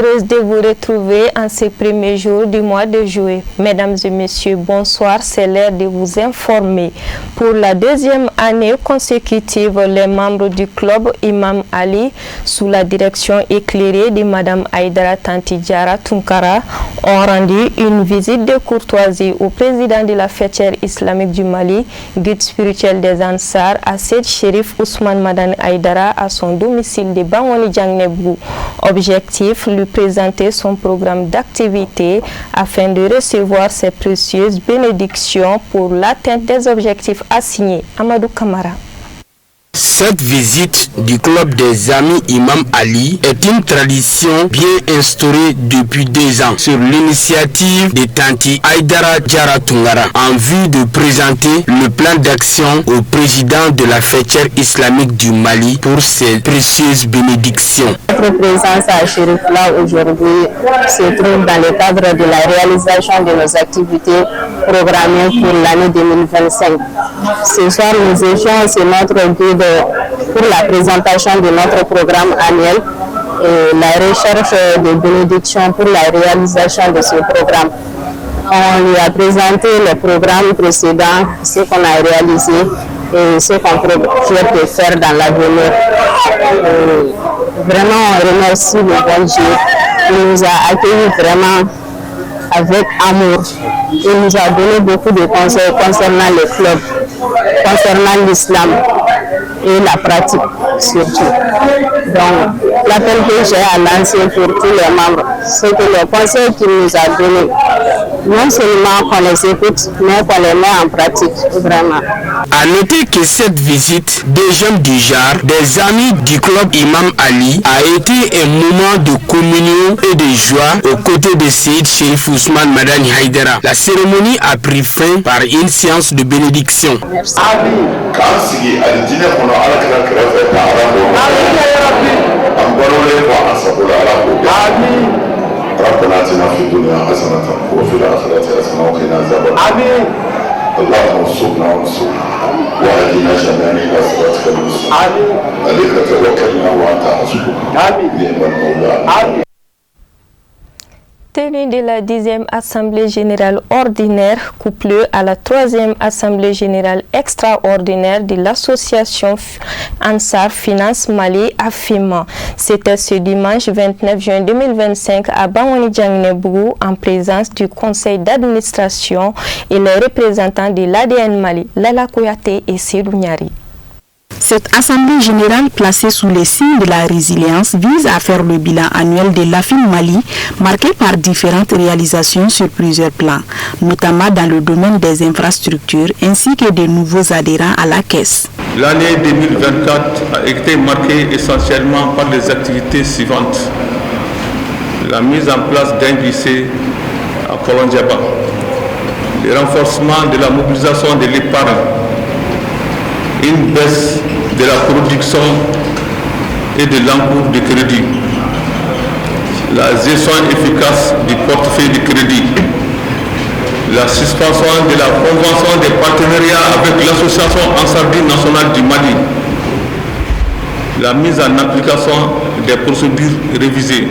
heureuse de vous retrouver en ces premiers jours du mois de juillet. Mesdames et messieurs, bonsoir, c'est l'heure de vous informer. Pour la deuxième année consécutive, les membres du club Imam Ali, sous la direction éclairée de Madame Aïdara Tanti Diarra Tunkara, ont rendu une visite de courtoisie au président de la Fêtière islamique du Mali, guide spirituel des Ansar, Assed Chérif Ousmane Madani Aïdara, à son domicile de Bangoni Djangnebou. Objectif, lui présenter son programme d'activité afin de recevoir ses précieuses bénédictions pour l'atteinte des objectifs assignés. Amadou Kamara. Cette visite du club des amis Imam Ali est une tradition bien instaurée depuis 2 ans sur l'initiative de Tanti Aïdara Diarra Tunkara en vue de présenter le plan d'action au président de la Fêtière islamique du Mali pour ses précieuses bénédictions. Notre présence à Chérifla aujourd'hui se trouve dans le cadre de la réalisation de nos activités programmées pour l'année 2025. Ce soir, nous étions sur notre guide pour la présentation de notre programme annuel et la recherche de bénédictions pour la réalisation de ce programme. On lui a présenté le programme précédent, ce qu'on a réalisé et ce qu'on projette de faire dans l'avenir. Vraiment, on remercie le bon Dieu qui nous a accueillis vraiment avec amour. Il nous a donné beaucoup de conseils concernant le club, concernant l'islam et la pratique surtout. Donc, l'appel que j'ai à lancer pour tous les membres, c'est que les conseils qu'il nous a donnés, non seulement qu'on les écoute, mais qu'on les met en pratique, vraiment. À noter que cette visite des jeunes du genre, des amis du club Imam Ali, a été un moment de communion et de joie aux côtés de Seyd Chérif Ousmane Madani Aïdara. La cérémonie a pris fin par une séance de bénédiction. Merci. ربنا اتنا في الدنيا حسنة وفي الآخرة حسنة وقنا عذاب النار. اللهم انصرنا وانصرنا واهدنا جميعا إلى صراطك المستقيم. عليك توكلنا وأنت حسبنا نعم المولى. Tenue de la 10e Assemblée générale ordinaire couplée à la 3e Assemblée générale extraordinaire de l'association Ansar Finance Mali AFIMA. C'était ce dimanche 29 juin 2025 à Bangoni Djangnebou en présence du conseil d'administration et les représentants de l'ADN Mali, Lala Kouyaté et Seydou Niari. Cette assemblée générale placée sous les signes de la résilience vise à faire le bilan annuel de l'AFIM Mali, marqué par différentes réalisations sur plusieurs plans, notamment dans le domaine des infrastructures ainsi que de nouveaux adhérents à la caisse. L'année 2024 a été marquée essentiellement par les activités suivantes. La mise en place d'un lycée à Kolondiaba, le renforcement de la mobilisation de l'épargne, une baisse de la production et de l'encours de crédit, la gestion efficace du portefeuille de crédit, la suspension de la convention de partenariat avec l'association Ansardine nationale du Mali, la mise en application des procédures révisées,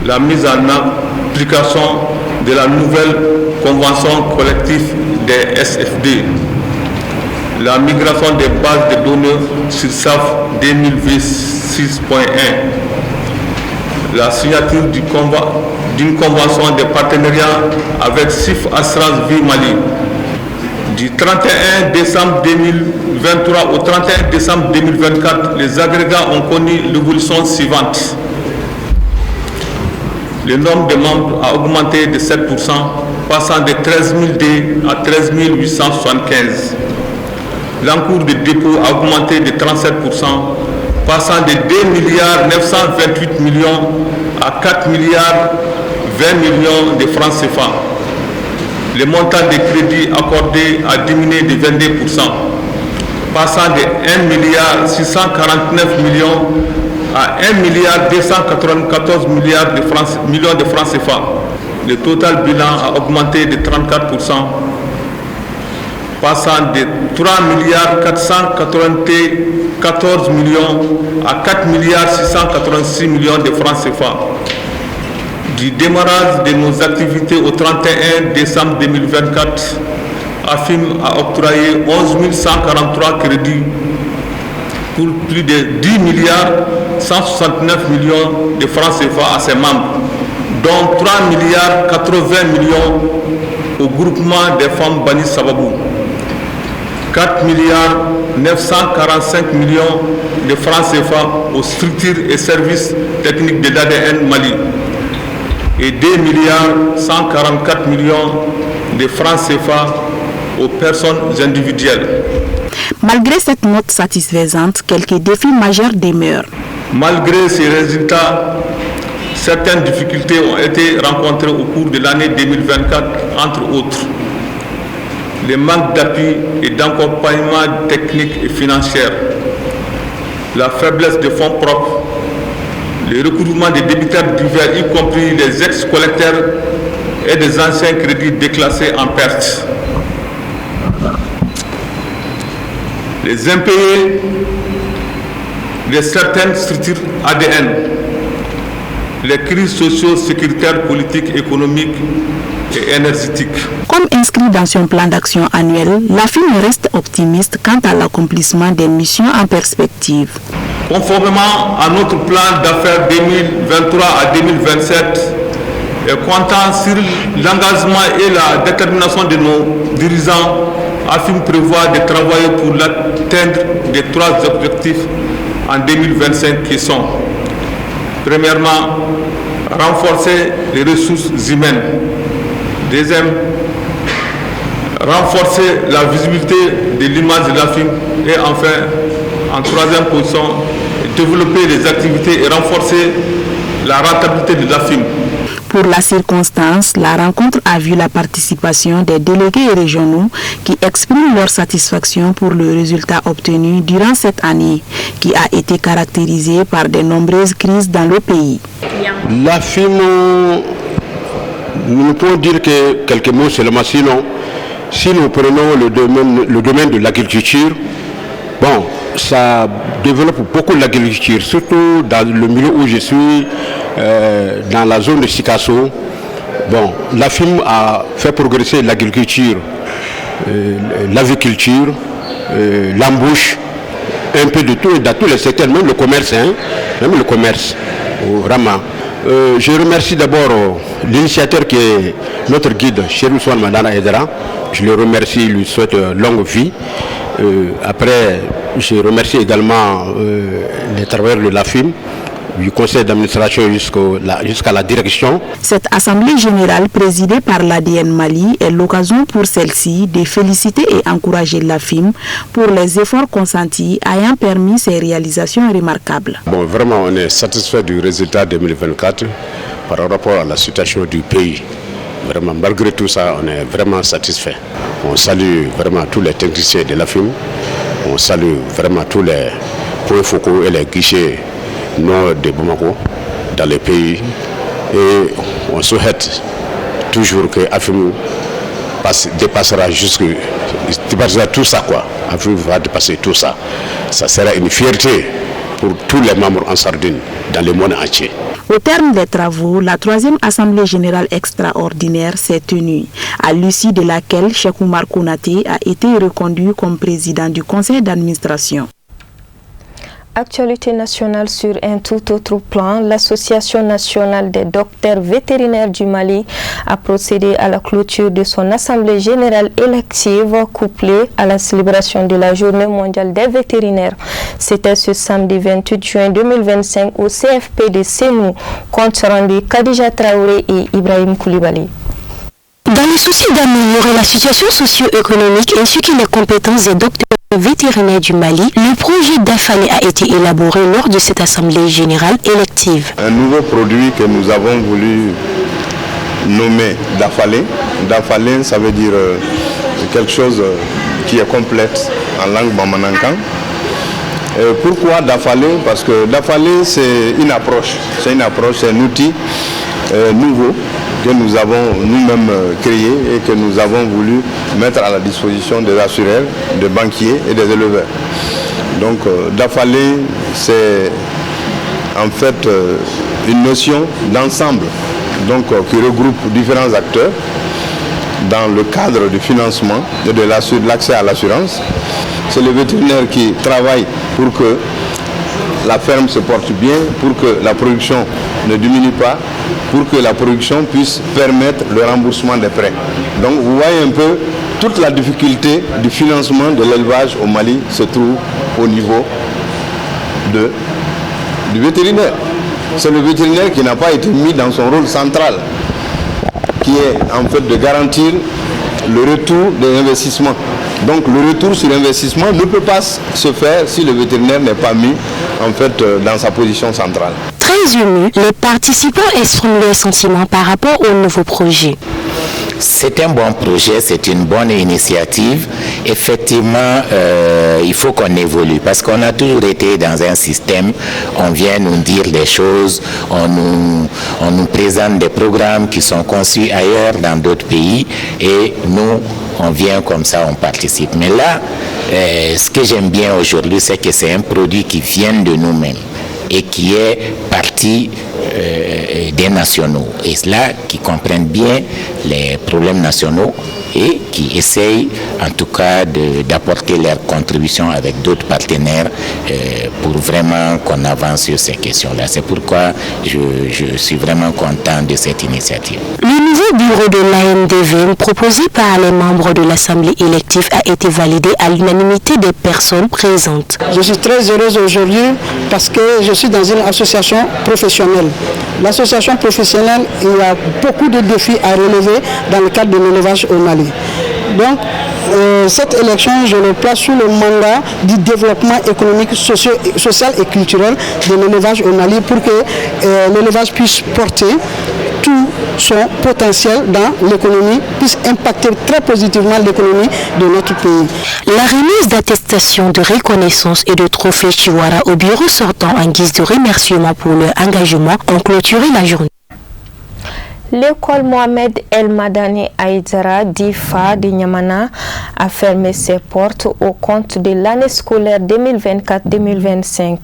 la mise en application de la nouvelle convention collective des SFD, la migration des bases de données sur SAF 2026.1, la signature d'une convention de partenariat avec SIF Assurance Vie Mali. Du 31 décembre 2023 au 31 décembre 2024, les agrégats ont connu l'évolution suivante. Le nombre de membres a augmenté de 7%, passant de 13 000 à 13 875. L'encours de dépôt a augmenté de 37%, passant de 2 928 millions à 4 20 millions de francs CFA. Le montant des crédits accordés a diminué de 22%, passant de 1 649 millions à 1 294 millions de francs CFA. Le total bilan a augmenté de 34%. passant de 3 milliards 494 millions à 4 milliards 686 millions de francs CFA. Du démarrage de nos activités au 31 décembre 2024, AFIM a octroyé 11 143 crédits pour plus de 10 milliards 169 millions de francs CFA à ses membres, dont 3 milliards 80 millions au groupement des femmes Bani Sababou, 4 milliards 945 millions de francs CFA aux structures et services techniques de l'ADN Mali et 2 milliards 144 millions de francs CFA aux personnes individuelles. Malgré cette note satisfaisante, quelques défis majeurs demeurent. Malgré ces résultats, certaines difficultés ont été rencontrées au cours de l'année 2024, entre autres. Le manque d'appui et d'accompagnement technique et financier, la faiblesse de fonds propres, le recouvrement des débiteurs divers, y compris les ex-collecteurs et des anciens crédits déclassés en perte. Les impayés de certaines structures ADN, les crises socio-sécuritaires, politiques, économiques et énergétiques. Comme inscrit dans son plan d'action annuel, l'AFIM reste optimiste quant à l'accomplissement des missions en perspective. Conformément à notre plan d'affaires 2023 à 2027, et comptant sur l'engagement et la détermination de nos dirigeants, AFIM prévoit de travailler pour l'atteindre des 3 objectifs en 2025 qui sont: premièrement, renforcer les ressources humaines. Deuxième, renforcer la visibilité de l'image de l'AFIM. Et enfin, en troisième position, développer les activités et renforcer la rentabilité de l'AFIM. Pour la circonstance, la rencontre a vu la participation des délégués régionaux qui expriment leur satisfaction pour le résultat obtenu durant cette année, qui a été caractérisée par de nombreuses crises dans le pays. L'AFIM, nous ne pouvons dire que quelques mots seulement, sinon, si nous prenons le domaine de l'agriculture, bon, ça développe beaucoup l'agriculture, surtout dans le milieu où je suis, dans la zone de Sikasso. Bon, l'AFIM a fait progresser l'agriculture, l'aviculture, l'embauche, un peu de tout, dans tous les secteurs, même le commerce, vraiment. Je remercie d'abord l'initiateur qui est notre guide, Cheikh Ousmane Madana Aidara. Je le remercie, lui souhaite longue vie. Après, je remercie également les travailleurs de l'AFIM, du conseil d'administration jusqu'à la direction. Cette assemblée générale présidée par l'ADN Mali est l'occasion pour celle-ci de féliciter et encourager l'AFIM pour les efforts consentis ayant permis ces réalisations remarquables. Bon, vraiment, on est satisfait du résultat 2024 par rapport à la situation du pays. Vraiment, malgré tout ça, on est vraiment satisfait. On salue vraiment tous les techniciens de l'AFIM. On salue vraiment tous les points focaux et les guichets nord de Bamako dans les pays. Et on souhaite toujours que l'AFIM dépassera tout ça, quoi. l'AFIM va dépasser tout ça. Ça sera une fierté pour tous les membres en Sardine dans le monde entier. Au terme des travaux, la 3e Assemblée générale extraordinaire s'est tenue, à l'issue de laquelle Cheikh Oumar Konaté a été reconduit comme président du conseil d'administration. Actualité nationale sur un tout autre plan, l'Association nationale des docteurs vétérinaires du Mali a procédé à la clôture de son assemblée générale élective couplée à la célébration de la journée mondiale des vétérinaires. C'était ce samedi 28 juin 2025 au CFP de Sémou, compte rendu Khadija Traoré et Ibrahim Koulibaly. Dans le souci d'améliorer la situation socio-économique ainsi que les compétences des docteurs vétérinaires du Mali, le projet d'Afalé a été élaboré lors de cette assemblée générale élective. Un nouveau produit que nous avons voulu nommer d'Afalé. D'Afalé, ça veut dire quelque chose qui est complète en langue bamanankan. Pourquoi d'Afalé? Parce que d'Afalé, c'est une approche, c'est un outil nouveau que nous avons nous-mêmes créé et que nous avons voulu mettre à la disposition des assureurs, des banquiers et des éleveurs. Donc Dafalé, c'est en fait une notion d'ensemble qui regroupe différents acteurs dans le cadre du financement et de l'accès à l'assurance. C'est le vétérinaire qui travaille pour que la ferme se porte bien, pour que la production ne diminue pas, pour que la production puisse permettre le remboursement des prêts. Donc vous voyez un peu, toute la difficulté du financement de l'élevage au Mali se trouve au niveau du vétérinaire. C'est le vétérinaire qui n'a pas été mis dans son rôle central, qui est en fait de garantir le retour des investissements. Donc le retour sur investissement ne peut pas se faire si le vétérinaire n'est pas mis en fait dans sa position centrale. Très émus, les participants expriment leurs sentiments par rapport au nouveau projet. C'est un bon projet, c'est une bonne initiative. Effectivement, il faut qu'on évolue parce qu'on a toujours été dans un système, on vient nous dire des choses, on nous présente des programmes qui sont conçus ailleurs dans d'autres pays et nous, on vient comme ça, on participe. Mais là, ce que j'aime bien aujourd'hui, c'est que c'est un produit qui vient de nous-mêmes et qui est parti des nationaux. Et cela qui comprennent bien les problèmes nationaux et qui essayent en tout cas d'apporter leur contribution avec d'autres partenaires pour vraiment qu'on avance sur ces questions-là. C'est pourquoi je suis vraiment content de cette initiative. Le nouveau bureau de l'ANDV proposé par les membres de l'Assemblée élective a été validé à l'unanimité des personnes présentes. Je suis très heureuse aujourd'hui parce que je suis dans une association professionnelle. L'association professionnelle, il y a beaucoup de défis à relever dans le cadre de l'élevage au Mali. Donc, cette élection, je le place sous le mandat du développement économique, social et culturel de l'élevage au Mali pour que l'élevage puisse porter tout son potentiel dans l'économie, puisse impacter très positivement l'économie de notre pays. La remise d'attestation de reconnaissance et de trophées Chiwara au bureau sortant en guise de remerciement pour leur engagement ont clôturé la journée. L'école Mohamed El Madani Aïdara d'Ifa de Niamana a fermé ses portes au compte de l'année scolaire 2024-2025.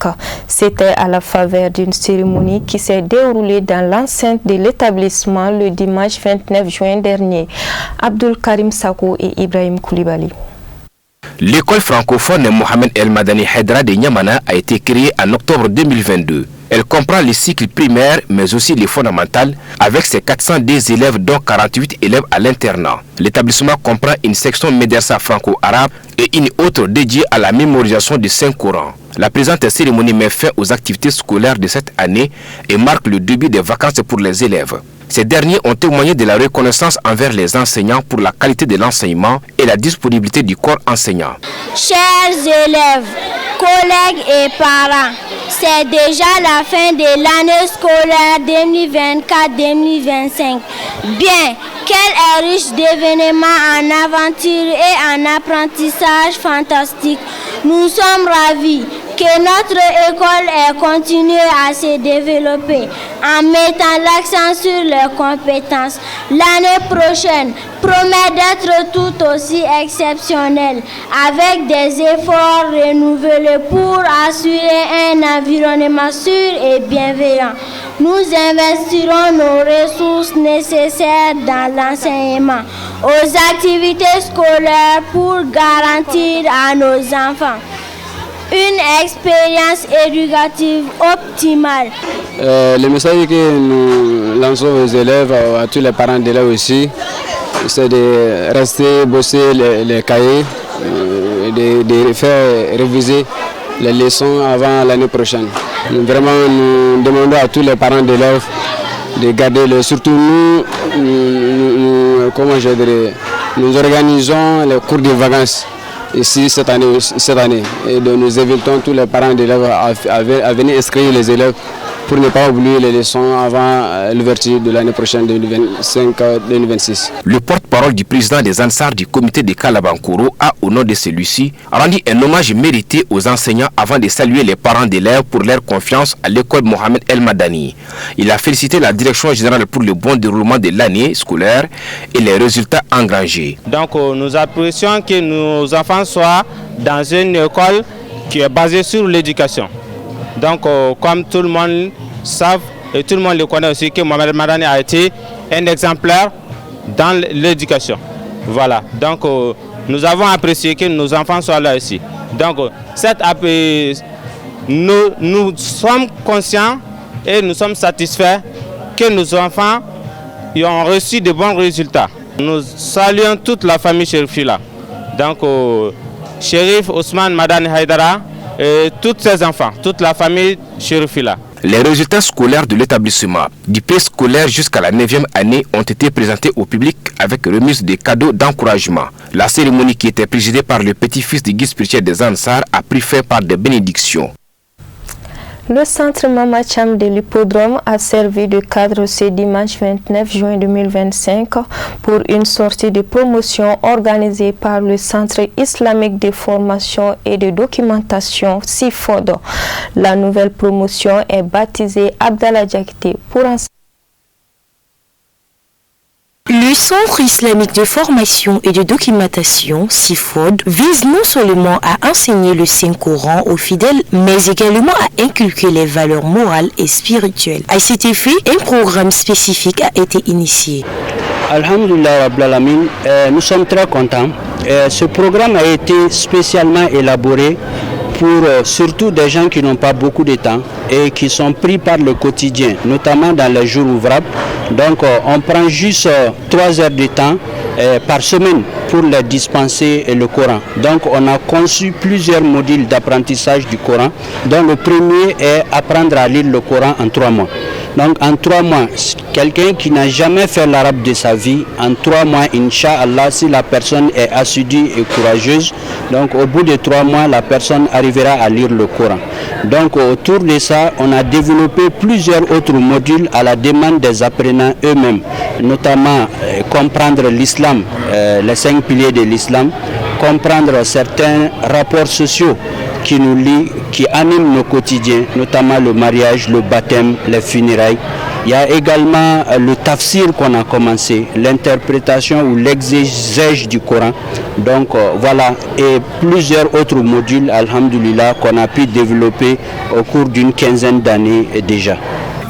C'était à la faveur d'une cérémonie qui s'est déroulée dans l'enceinte de l'établissement le dimanche 29 juin dernier. Abdul Karim Sako et Ibrahim Koulibaly. L'école francophone Mohamed El Madani Aïdara de Niamana a été créée en octobre 2022. Elle comprend les cycles primaires mais aussi les fondamentales avec ses 410 élèves dont 48 élèves à l'internat. L'établissement comprend une section médersa franco-arabe et une autre dédiée à la mémorisation du Saint-Coran. La présente cérémonie met fin aux activités scolaires de cette année et marque le début des vacances pour les élèves. Ces derniers ont témoigné de la reconnaissance envers les enseignants pour la qualité de l'enseignement et la disponibilité du corps enseignant. Chers élèves, collègues et parents, c'est déjà la fin de l'année scolaire 2024-2025. Bien, quel est riche d'événements en aventure et en apprentissage fantastique. Nous sommes ravis que notre école ait continué à se développer en mettant l'accent sur les compétences. L'année prochaine promet d'être tout aussi exceptionnelle avec des efforts renouvelés pour assurer un environnement sûr et bienveillant. Nous investirons nos ressources nécessaires dans l'enseignement, aux activités scolaires pour garantir à nos enfants une expérience éducative optimale. Le message que nous lançons aux élèves, à tous les parents d'élèves aussi, c'est de rester bosser les cahiers, de faire réviser les leçons avant l'année prochaine. Vraiment, nous demandons à tous les parents d'élèves de garder surtout nous organisons les cours de vacances ici cette année et nous invitons tous les parents d'élèves à venir inscrire les élèves pour ne pas oublier les leçons avant l'ouverture de l'année prochaine 2025-2026. Le porte-parole du président des Ansar du comité de Kalabankoro a, au nom de celui-ci, rendu un hommage mérité aux enseignants avant de saluer les parents d'élèves pour leur confiance à l'école Mohamed El Madani. Il a félicité la direction générale pour le bon déroulement de l'année scolaire et les résultats engrangés. Donc nous apprécions que nos enfants soient dans une école qui est basée sur l'éducation. Donc comme tout le monde savent et tout le monde le connaît aussi, que Mohamed El Madani a été un exemplaire dans l'éducation. Voilà, donc nous avons apprécié que nos enfants soient là aussi. Donc nous sommes conscients et nous sommes satisfaits que nos enfants ont reçu de bons résultats. Nous saluons toute la famille Cherifila. Donc Cherif Ousmane Madani Haïdara et tous ses enfants, toute la famille Cherifila. Les résultats scolaires de l'établissement, du pré scolaire jusqu'à la 9e année, ont été présentés au public avec remise des cadeaux d'encouragement. La cérémonie, qui était présidée par le petit-fils du guide spirituel des Ansar, a pris fin par des bénédictions. Le centre Mamacham de l'hippodrome a servi de cadre ce dimanche 29 juin 2025 pour une sortie de promotion organisée par le Centre islamique de formation et de documentation CIFOD. La nouvelle promotion est baptisée Abdallah Diakité pour enseigner. Le Centre islamique de formation et de documentation, CIFOD, vise non seulement à enseigner le Saint-Coran aux fidèles, mais également à inculquer les valeurs morales et spirituelles. À cet effet, un programme spécifique a été initié. Alhamdulillah Rabbil Alamin, nous sommes très contents. Ce programme a été spécialement élaboré pour surtout des gens qui n'ont pas beaucoup de temps et qui sont pris par le quotidien, notamment dans les jours ouvrables. Donc on prend juste 3 heures de temps par semaine pour les dispenser le Coran. Donc on a conçu plusieurs modules d'apprentissage du Coran, dont le premier est apprendre à lire le Coran en 3 mois. Donc en 3 mois, quelqu'un qui n'a jamais fait l'arabe de sa vie, en 3 mois, Inch'Allah, si la personne est assidue et courageuse, donc au bout de 3 mois, la personne arrivera à lire le Coran. Donc autour de ça, on a développé plusieurs autres modules à la demande des apprenants eux-mêmes, notamment comprendre l'islam, les 5 piliers de l'islam, comprendre certains rapports sociaux qui nous lient, qui animent nos quotidiens, notamment le mariage, le baptême, les funérailles. Il y a également le tafsir qu'on a commencé, l'interprétation ou l'exégèse du Coran. Donc voilà, et plusieurs autres modules, alhamdoulilah, qu'on a pu développer au cours d'une quinzaine d'années déjà.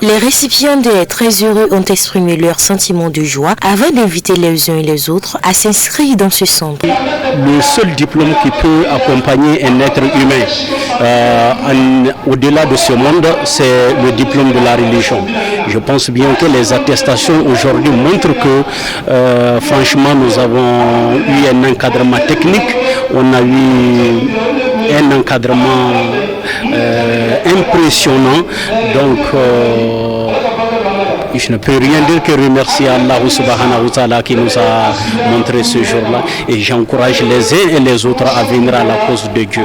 Les récipiendaires très heureux ont exprimé leur sentiment de joie avant d'inviter les uns et les autres à s'inscrire dans ce centre. Le seul diplôme qui peut accompagner un être humain au-delà de ce monde, c'est le diplôme de la religion. Je pense bien que les attestations aujourd'hui montrent que franchement nous avons eu un encadrement technique, on a eu un encadrement impressionnant. Donc je ne peux rien dire que remercier Allah subhanahu wa ta'ala qui nous a montré ce jour-là, et j'encourage les uns et les autres à venir à la cause de Dieu.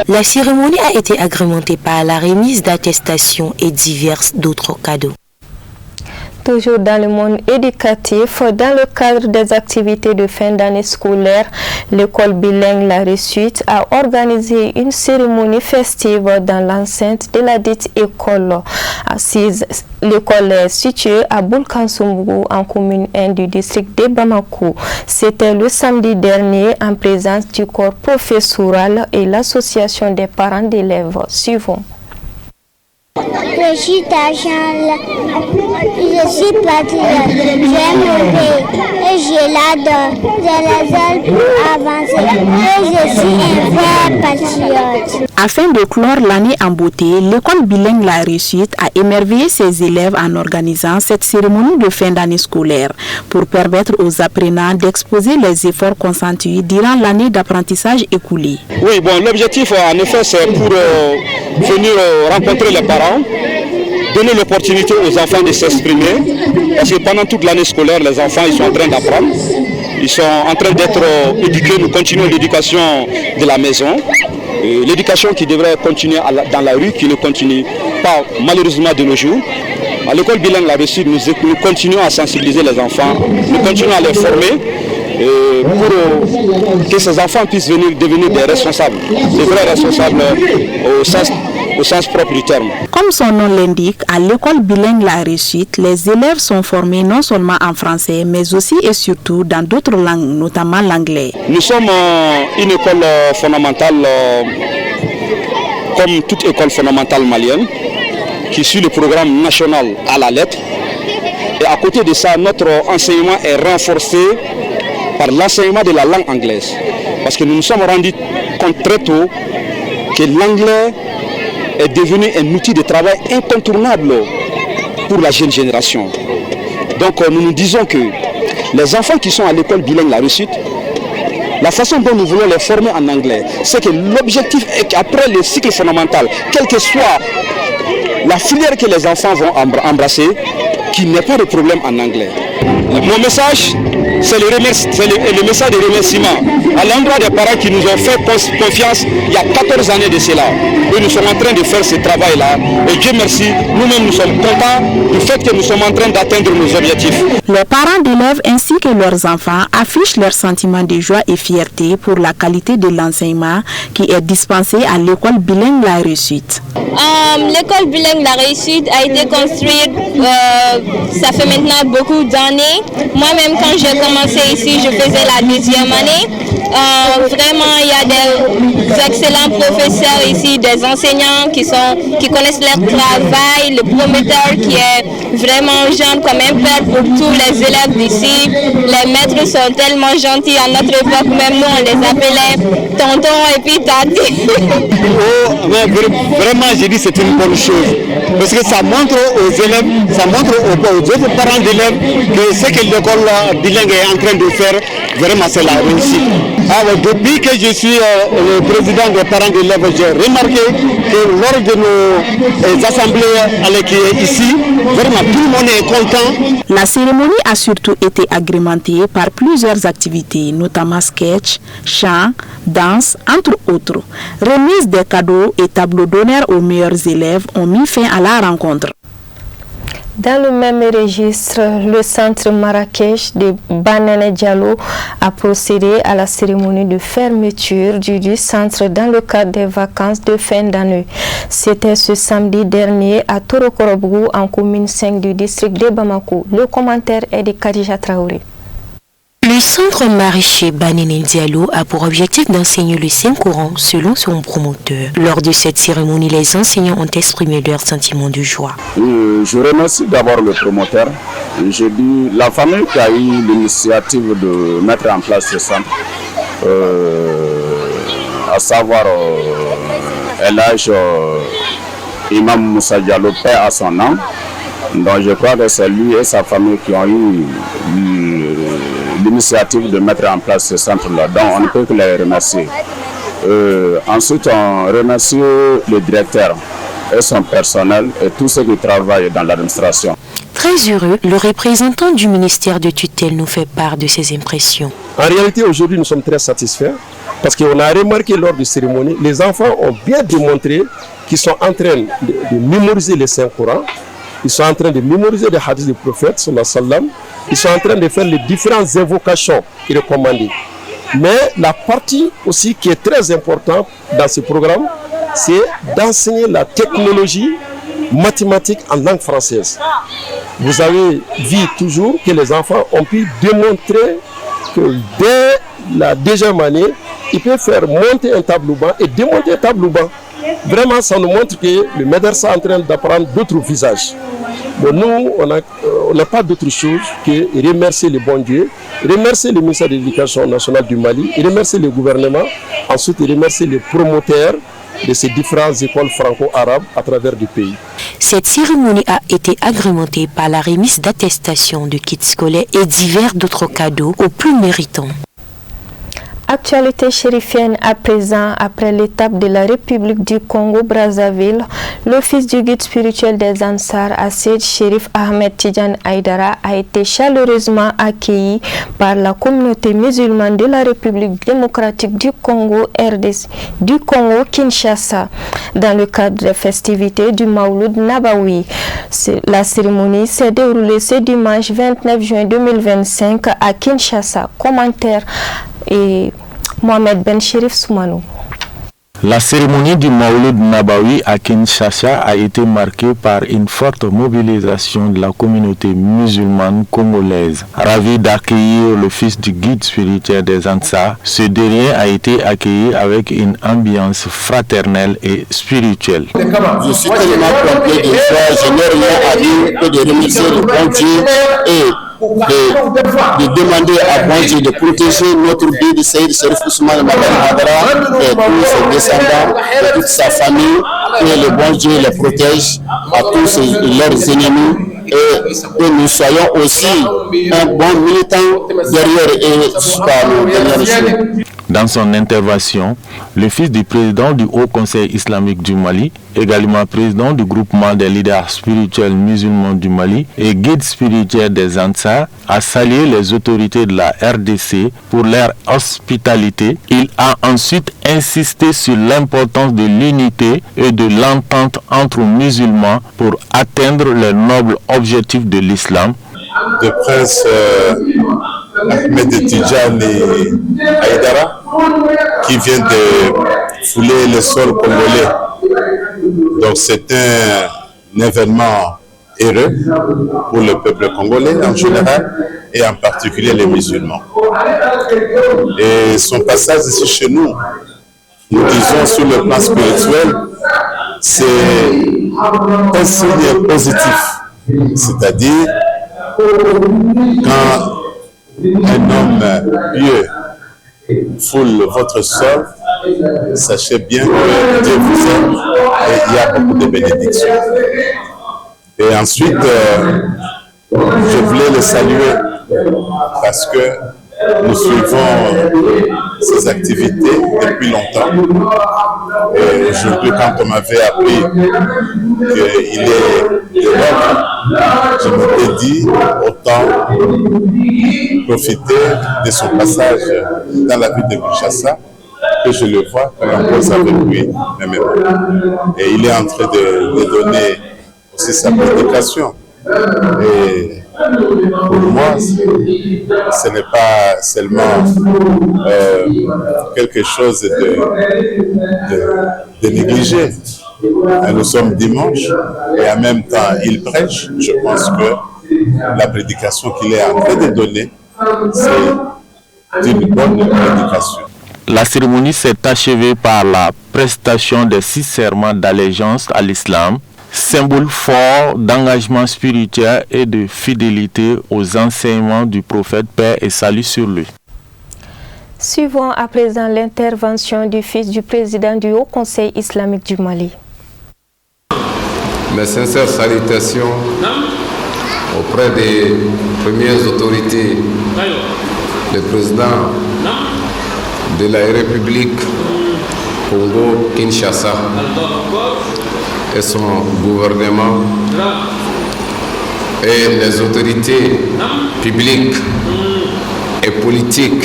La cérémonie a été agrémentée par la remise d'attestations et divers d'autres cadeaux. Toujours dans le monde éducatif, dans le cadre des activités de fin d'année scolaire, l'école bilingue La Réussite a organisé une cérémonie festive dans l'enceinte de la dite école assise. L'école est située à Boulkansumbu, en commune 1 du district de Bamako. C'était le samedi dernier en présence du corps professoral et l'association des parents d'élèves. Suivons. Je suis Tachan, je suis patriote, j'aime le pays et je l'adore. J'ai les ailes pour avancer et je suis un vrai patriote. Afin de clore l'année en beauté, l'école bilingue La Réussite a émerveillé ses élèves en organisant cette cérémonie de fin d'année scolaire pour permettre aux apprenants d'exposer les efforts consentis durant l'année d'apprentissage écoulée. Oui, bon, l'objectif en effet c'est pour venir rencontrer les parents, donner l'opportunité aux enfants de s'exprimer, parce que pendant toute l'année scolaire, les enfants ils sont en train d'apprendre, ils sont en train d'être éduqués, nous continuons l'éducation de la maison. l'éducation qui devrait continuer dans la rue, qui ne continue pas malheureusement de nos jours. À l'école bilingue La Réussite, nous continuons à sensibiliser les enfants, nous continuons à les former pour que ces enfants puissent devenir des responsables, des vrais responsables au sens propre du terme. Comme son nom l'indique, à l'école bilingue La Réussite, les élèves sont formés non seulement en français, mais aussi et surtout dans d'autres langues, notamment l'anglais. Nous sommes une école fondamentale, comme toute école fondamentale malienne, qui suit le programme national à la lettre. Et à côté de ça, notre enseignement est renforcé par l'enseignement de la langue anglaise. Parce que nous nous sommes rendus compte très tôt que l'anglais est devenu un outil de travail incontournable pour la jeune génération. Donc nous nous disons que les enfants qui sont à l'école bilingue La Réussite, la façon dont nous voulons les former en anglais, c'est que l'objectif est qu'après le cycle fondamental, quelle que soit la filière que les enfants vont embrasser, qu'il n'y ait pas de problème en anglais. Mon message, c'est le message de remerciement à l'endroit des parents qui nous ont fait confiance il y a 14 années de cela. Et nous sommes en train de faire ce travail-là. Et Dieu merci, nous-mêmes nous sommes contents du fait que nous sommes en train d'atteindre nos objectifs. Les parents d'élèves ainsi que leurs enfants affichent leur sentiment de joie et fierté pour la qualité de l'enseignement qui est dispensé à l'école bilingue La Réussite. L'école bilingue La Réussite a été construite, ça fait maintenant beaucoup d'années. Moi-même, quand j'ai commencé ici, je faisais la 2e année. Vraiment, il y a des excellents professeurs ici, des enseignants qui connaissent leur travail, le prometteur qui est vraiment jeune comme un père pour tous les élèves d'ici. Les maîtres sont tellement gentils. À notre époque, même nous, on les appelait tonton et puis tati. Vraiment, j'ai dit c'est une bonne chose. Parce que ça montre aux élèves, ça montre aux autres parents d'élèves que ce que l'école bilingue est en train de faire, vraiment c'est la réussite. Alors, depuis que je suis le président des parents d'élèves, j'ai remarqué que lors de nos assemblées qui est ici, vraiment tout le monde est content. La cérémonie a surtout été agrémentée par plusieurs activités, notamment sketch, chant, danse, entre autres. Remise des cadeaux et tableaux d'honneur aux meilleurs élèves ont mis fin à la rencontre. Dans le même registre, le centre Marrakech de Banane Diallo a procédé à la cérémonie de fermeture du centre dans le cadre des vacances de fin d'année. C'était ce samedi dernier à Torokorobou, en commune 5 du district de Bamako. Le commentaire est de Khadija Traoré. Le centre maraîcher Banane Diallo a pour objectif d'enseigner le Saint-Coran selon son promoteur. Lors de cette cérémonie, les enseignants ont exprimé leur sentiment de joie. Je remercie d'abord le promoteur. Je dis la famille qui a eu l'initiative de mettre en place ce centre, à savoir Elhaj Imam Moussa Diallo, paix à son nom. Donc je crois que c'est lui et sa famille qui ont eu l'initiative de mettre en place ce centre-là. Donc on ne peut que les remercier. Ensuite, on remercie le directeur et son personnel et tous ceux qui travaillent dans l'administration. Très heureux, le représentant du ministère de tutelle nous fait part de ses impressions. En réalité, aujourd'hui, nous sommes très satisfaits parce qu'on a remarqué lors de la cérémonie, les enfants ont bien démontré qu'ils sont en train de mémoriser les Saint-Coran. Ils sont en train de mémoriser les hadiths du prophète, sallallahu alayhi wa sallam. Ils sont en train de faire les différentes invocations qui sont recommandées. Mais la partie aussi qui est très importante dans ce programme, c'est d'enseigner la technologie mathématique en langue française. Vous avez vu toujours que les enfants ont pu démontrer que dès la 2e année, ils peuvent faire monter un tableau banc et démonter un tableau banc. Vraiment, ça nous montre que le médersa est en train d'apprendre d'autres visages. Bon, nous, on n'a pas d'autre chose que remercier le bon Dieu, remercier le ministère de l'Éducation nationale du Mali, remercier le gouvernement, ensuite remercier les promoteurs de ces différentes écoles franco-arabes à travers le pays. Cette cérémonie a été agrémentée par la remise d'attestations de kits scolaires et divers d'autres cadeaux aux plus méritants. Actualité chérifienne à présent, après l'étape de la République du Congo-Brazzaville, l'office du guide spirituel des Ansar, Assid Chérif Ahmed Tidjane Aïdara, a été chaleureusement accueilli par la communauté musulmane de la République démocratique du Congo, RDC, du Congo, Kinshasa, dans le cadre des festivités du Mawlud Nabawi. La cérémonie s'est déroulée ce dimanche 29 juin 2025 à Kinshasa. Commentaire et Mohamed Ben Chérif Soumanou. La cérémonie du Mawlud Nabawi à Kinshasa a été marquée par une forte mobilisation de la communauté musulmane congolaise. Ravi d'accueillir le fils du guide spirituel des Ansar, ce dernier a été accueilli avec une ambiance fraternelle et spirituelle. Je suis tellement complet de joie, je n'ai rien à dire que de remercier le bon Dieu et de demander à bon Dieu de protéger notre guide Saïd Chérif Ousmane Madara et tous ses descendants et toute sa famille, que le bon Dieu les protège à tous leurs ennemis et que nous soyons aussi un bon militant derrière et par nos dernières jours. Dans son intervention, le fils du président du Haut Conseil islamique du Mali, également président du groupement des leaders spirituels musulmans du Mali et guide spirituel des Ansar, a salué les autorités de la RDC pour leur hospitalité. Il a ensuite insisté sur l'importance de l'unité et de l'entente entre musulmans pour atteindre les nobles objectifs de l'islam. Le prince Ahmed Tidjane Aïdara qui vient de fouler le sol congolais. Donc c'est un événement heureux pour le peuple congolais en général et en particulier les musulmans. Et son passage ici chez nous, nous disons sur le plan spirituel, c'est un signe positif. C'est-à-dire quand un homme pieux foule votre sol, sachez bien que Dieu vous aime et il y a beaucoup de bénédictions. Et ensuite, je voulais le saluer parce que nous suivons ses activités depuis longtemps. Et aujourd'hui, quand on m'avait appris qu'il est de l'homme, je m'étais dit autant profiter de son passage dans la ville de Kinshasa que je le vois quand on pose avec lui même. Et il est en train de donner aussi sa prédication. Et pour moi, ce n'est pas seulement quelque chose de négligé. Nous sommes dimanche et en même temps il prêche. Je pense que la prédication qu'il est en train de donner, c'est une bonne prédication. La cérémonie s'est achevée par la prestation des 6 serments d'allégeance à l'islam, symbole fort d'engagement spirituel et de fidélité aux enseignements du prophète, paix et salut sur lui. Suivons à présent l'intervention du fils du président du Haut Conseil islamique du Mali. Mes sincères salutations auprès des premières autorités, le président de la République Congo-Kinshasa et son gouvernement et les autorités publiques et politiques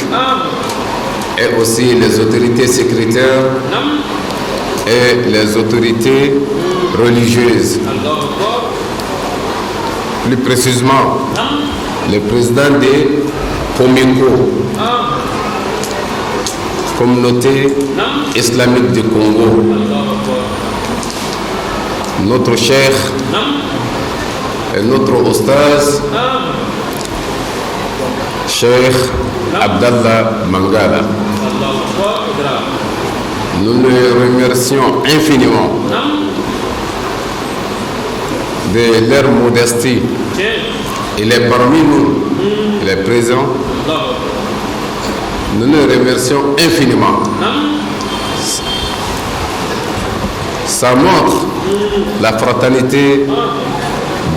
et aussi les autorités sécuritaires et les autorités religieuses. Plus précisément, le président de Comico, communauté islamique du Congo, notre cheikh et notre ostaz, Cheikh Abdallah Mangala. Nous les remercions infiniment de leur modestie. Il est parmi nous, il est présent. Nous les remercions infiniment. Ça montre la fraternité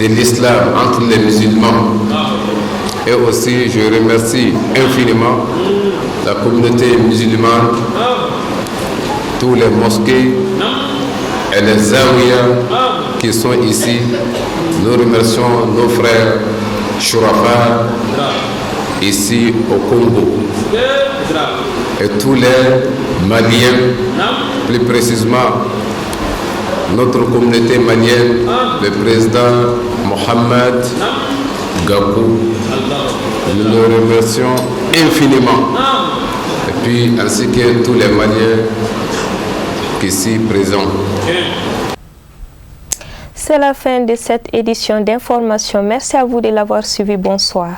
de l'islam entre les musulmans. Et aussi, je remercie infiniment la communauté musulmane, tous les mosquées et les zawiyas qui sont ici. Nous remercions nos frères Shurafa ici au Congo et tous les Maliens, plus précisément notre communauté malienne, le président Mohamed Gakou. Nous le remercions infiniment. Et puis ainsi que tous les Maliens qui sont présents. C'est la fin de cette édition d'information. Merci à vous de l'avoir suivi. Bonsoir.